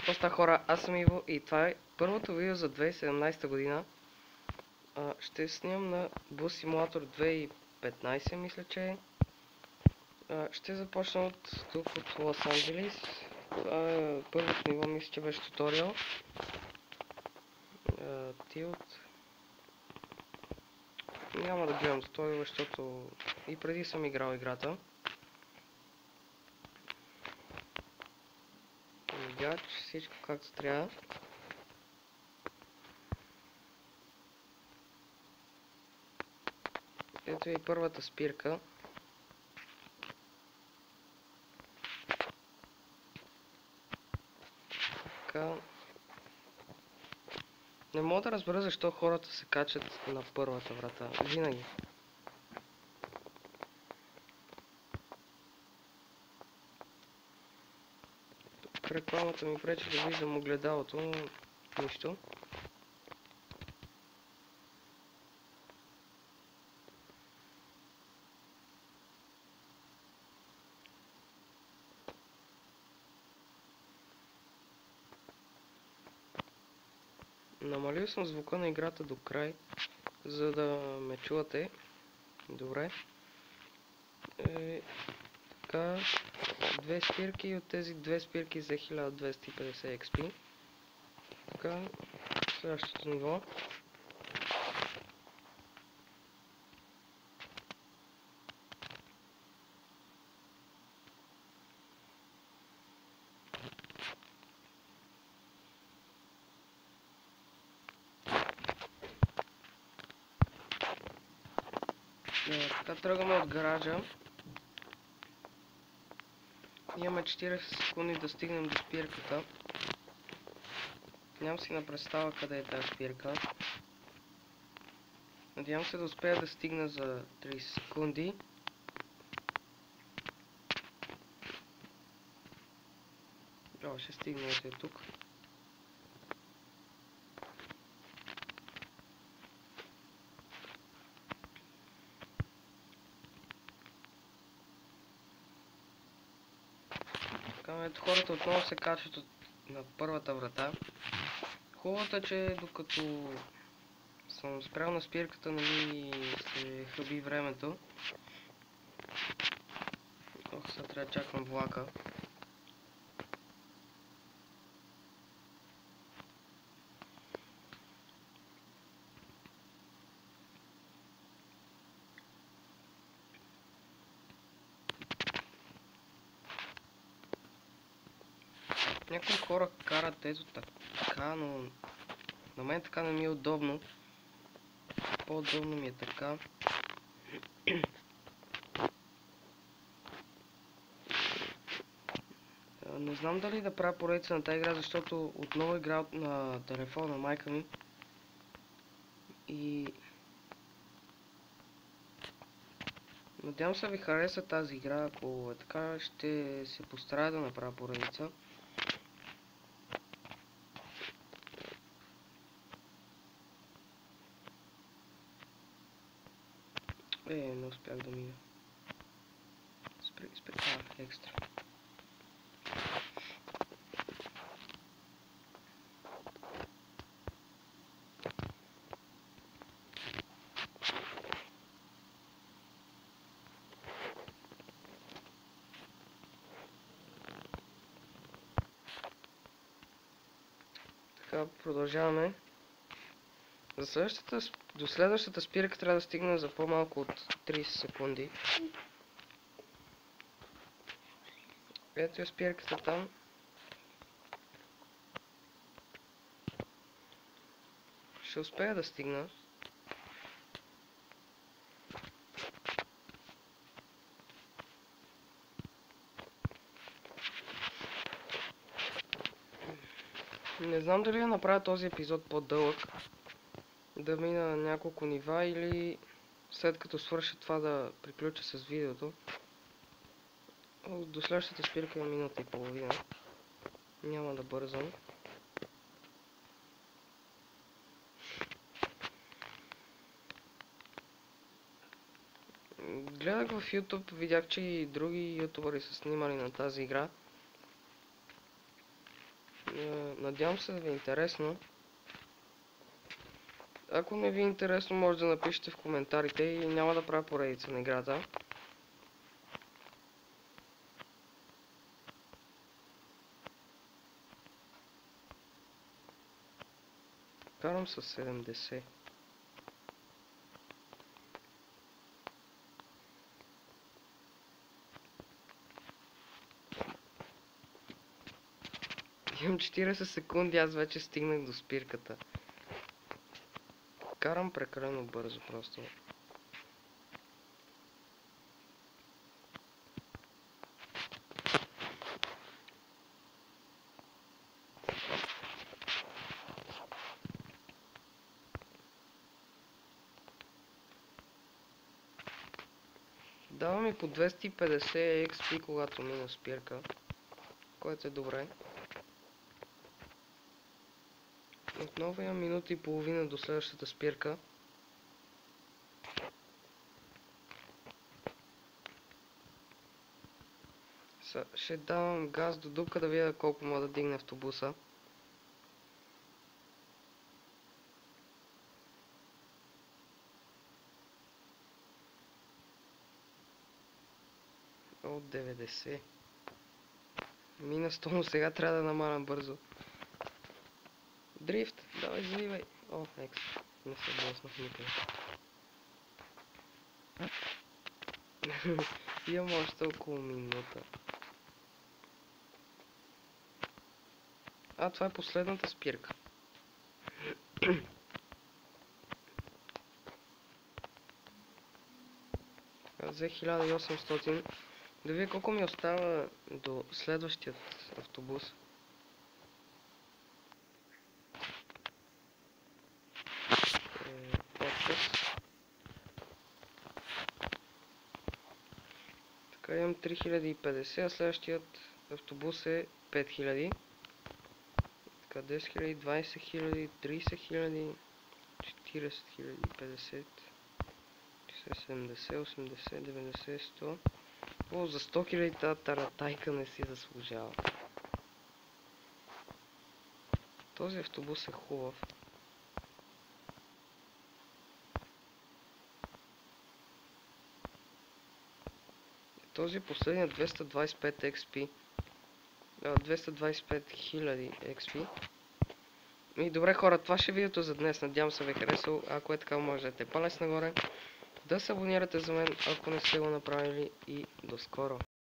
Какво става, хора? Аз съм Иво и това е първото видео за 2017 година. Ще снимам на Bus Simulator 2015, мисля, че е. Ще започна от тук, от Лос Анджелис. Това е първото ниво, мисля, че беше туториал. Тилт. Няма да гледам туториал, защото и преди съм играл играта. Видях всичко както трябва. Ето и първата спирка. Така. Не мога да разбера защо хората се качат на първата врата. Винаги. Тук рекламата ми пречи да виждам огледалото, но нищо. Намалил съм звука на играта до край, за да ме чувате добре. Така, две спирки и от тези две спирки за 1250 XP. Така, следващото ниво. Така тръгваме от гаража. Имаме 40 секунди да стигнем до спирката. Нямам си на представа къде е тази спирка. Надявам се да успея да стигна за 30 секунди. Ще стигна от тук. Ето хората отново се качват на първата врата. Хубавото е, че докато съм спрял на спирката, нали, се хъби времето. Сега трябва да чакам влака. Някои хора карат ето така, но на мен така не ми е удобно. По-удобно ми е така. Не знам дали да правя поредица на тази игра, защото отново играл на телефона на майка ми. И надявам се ви хареса тази игра. Ако е така, ще се постарая да направя поредица. Не успях да мина. Спри. Екстра. Така, продължаваме. До следващата спирка трябва да стигна за по-малко от 30 секунди. Ето е спирката там. Ще успея да стигна. Не знам дали да направя този епизод по-дълъг. Да мина няколко нива или след като свърша това да приключа с видеото. До следващата спирка е минута и половина. Няма да бързам. Гледах в YouTube, видях, че и други ютубъри са снимали на тази игра. Надявам се да ви е интересно. Ако не ви е интересно, може да напишете в коментарите и няма да правя поредица на играта. Карам с 70. Имам 40 секунди, аз вече стигнах до спирката. Карам прекалено бързо просто. Дава ми по 250 XP, когато мина спирка, което е добре. Отново имам минута и половина до следващата спирка. Ще давам газ до дупка да видя колко мога да дигне автобуса. От 90. Мина 100, но сега трябва да намалям бързо. Дрифт, давай, заливай. О, екс. Не се блъснах никъде. Имам още около минута. Това е последната спирка. Взе 1800. Да видя колко ми остава до следващият автобус. Така имам 3050, а следващият автобус е 5000. Така 10 000, 20 000, 30 000, 40 000, 50, 70, 80, 90, 100. О, за 100 000 тази таратайка не си заслужава. Този автобус е хубав. Този е последният 225 XP. 225 000 XP. И добре хора, това ще е видеото за днес. Надявам се ви е харесало. Ако е така, може да дадете палец нагоре. Да се абонирате за мен, ако не сте го направили, и до скоро.